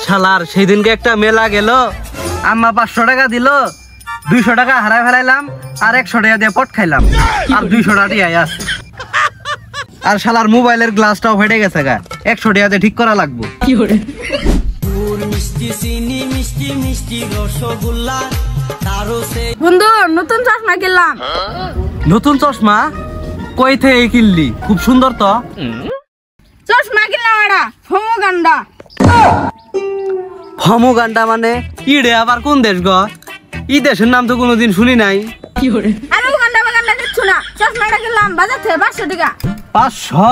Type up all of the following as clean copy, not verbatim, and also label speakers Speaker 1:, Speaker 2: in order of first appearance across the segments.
Speaker 1: শালার সেদিনকে একটা মেলা গেল, আম্মা 500 টাকা দিল, 200 টাকা হারাই ফেলাইলাম, আর 100 টাকা দিয়ে পট খাইলাম, আর 200 টাকা দিয়ে আস। আর শালার মোবাইলের গ্লাসটাও ফেটে গেছে গা, 100 টাকা দিয়ে ঠিক করা লাগবো।
Speaker 2: বন্ধু নতুন চশমা কিনলাম।
Speaker 1: নতুন চশমা কই থেকে কিনলি? খুব সুন্দর তো।
Speaker 2: চশমা কিনলাম এটা ফমোগান্ডা।
Speaker 1: ফমোগান্ডা মানে ইডে আবার কোন দেশ গো? ই দেশের নাম তো কোনোদিন শুনি নাই।
Speaker 2: আরে উগান্ডা বাগান্ডা কিচ্ছু না, চশমাটা কিনলাম বাজার থেকে 500 টাকা।
Speaker 1: 500?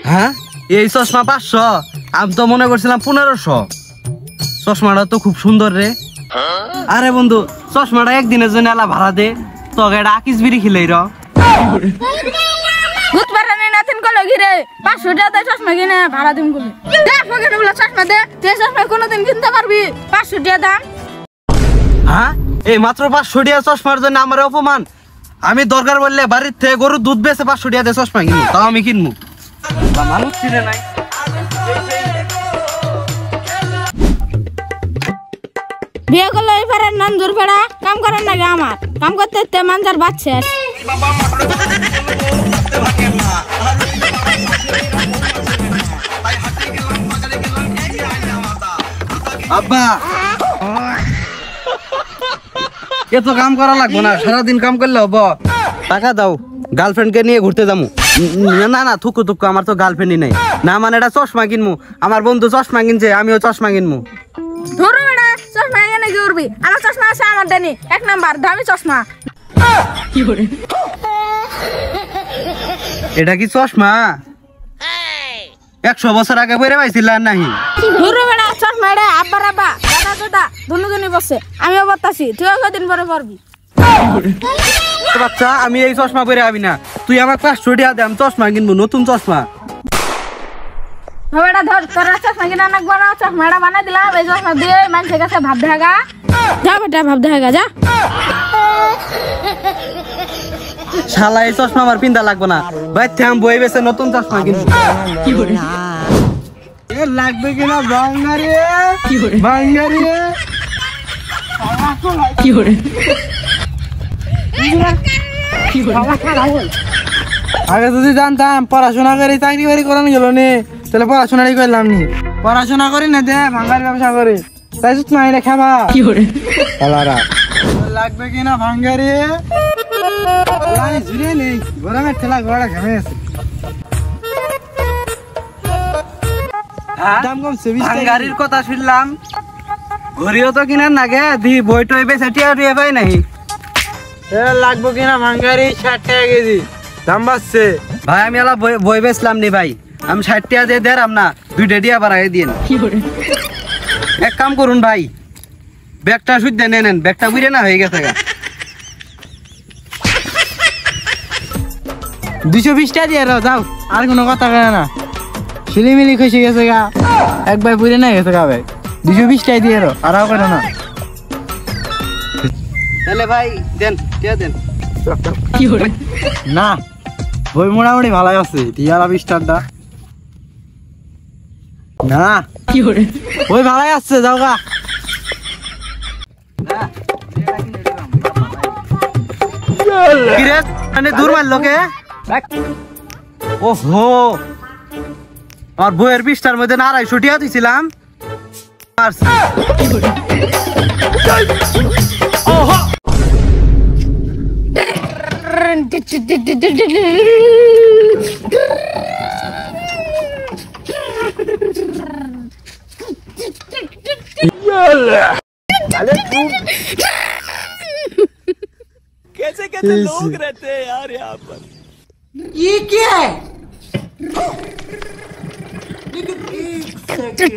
Speaker 1: হ্যাঁ, এই চশমা 500? আমি তো মনে করছিলাম 1500। চশমাটা তো খুব সুন্দর রে। আরে বন্ধু, চশমাটা একদিনের জন্য এলা ভাড়া দে, তোকে এটা আকিস বিড়ি খিলেই র।
Speaker 2: ভূত পারানি নাতিন কল গিরে 500 টাকা চশমা কিনে ভাড়া দিম কবি। দে পকেটে বলা চশমা দে, তুই চশমা কোনোদিন কিনতে পারবি? 500 টাকা দাম।
Speaker 1: হ্যাঁ, এই মাত্র 500 টাকা চশমার জন্য আমার অপমান। আমি দরকার বললে বাড়ির থেকে গরুর দুধ বেচে 500 টাকা দিয়ে চশমা কিনবো, তাও আমি কিনবো। মানুষ চিনে নাই।
Speaker 2: বিয়ে করলো এবারে নন্দুর ফেরা কাম করেন নাকি? আমার কাম করতে করতে মানজার বাচ্চা।
Speaker 1: আব্বা, এত কাম করা লাগবো না, সারাদিন কাম করলে হবো। টাকা দাও, গার্লফ্রেন্ডকে নিয়ে ঘুরতে যাবো। না না, থুকু থুকু, আমার তো গার্লফ্রেন্ডই নাই। না মানে এটা চশমা কিনবো, আমার বন্ধু চশমা কিনছে, আমিও চশমা কিনবো।
Speaker 2: ধরো বেটা চশমা এনে কি করবি? আমার চশমা আছে, আমার দেনি 1 নাম্বার দামি চশমা।
Speaker 1: এটা কি চশমা? 100 বছর আগে পরে পাইছিল নাহি?
Speaker 2: ধরো বেটা চশমা এটা আব্বার আব্বা দাদা দাদা দুজনই বসে, আমিও বলতাছি, তুইও কদিন পরে পড়বি।
Speaker 1: বাচ্চা, আমি এই চশমা পরে আবি না, তুই আমার 500 টাকা দে, আমি চশমা কিনবো, নতুন চশমা।
Speaker 2: বেটা ধর, তোর চশমা কিনা নাকবো না, চশমা এটা বানাই দিলাম, এই চশমা দিয়ে মানুষের কাছে ভাব দেখাগা। যা বেটা ভাব দেখাগা যা।
Speaker 1: শালা এই চশমা আমার পিন্দা লাগবো না, ভাই থাম বই বেছে নতুন চশমা কিনবো। লাগবে কিনা বাঙ্গারি? বাঙ্গারি আগে যদি জানতাম পড়াশোনা করে চাকরি বাকরি করানো গেল নি, তাহলে পড়াশোনাই করলাম নি। পড়াশোনা করি না দে, ভাঙ্গারি ব্যবসা করি, তাই না এটা খাবা। লাগবে কিনা ভাঙ্গারি? ঝুড়ে নেই, গরমের ঠেলা ঘোড়া ঘামে আছে। ভাঙ্গারির কথা শুনলাম, ঘড়িও তো কিনার নাগে, দি বই টই বেছে টিয়া টিয়া পাই নাই। লাগবো কিনা ভাঙ্গারি? 60 টাকা কেজি দাম বাড়ছে ভাই। আমি এলা বই বেচলাম নি ভাই, আমি 60 টাকা দিয়ে দেরাম না, 2টা টিয়া বাড়াই দিন। এক কাম করুন ভাই, ব্যাগটা শুদ্ধ নেন, ব্যাগটা বুঝে না হয়ে গেছে গা। 220 টাকা দিয়ে যাও, আর কোনো কথা কয় না। সিলিমিলি খসে গেছে গা, একবার বুঝে না গেছে গা ভাই। 220 টাকা দিয়ে আরও করে না। তাহলে ভাই দেন, কে দেন? না, বই মোটামুটি ভালো আছে, টিয়ার 20 টাকা না, বই ভালাই আসছে, যাও গা। দূর মারলো কে? ওহো, আমার বইয়ের 20টার মধ্যে 250 টাকা দিছিলাম।
Speaker 3: कैसे कैसे लोग रहते हैं यार यहाँ पर।
Speaker 4: ये क्या है?
Speaker 3: लेकिन एक सेकंड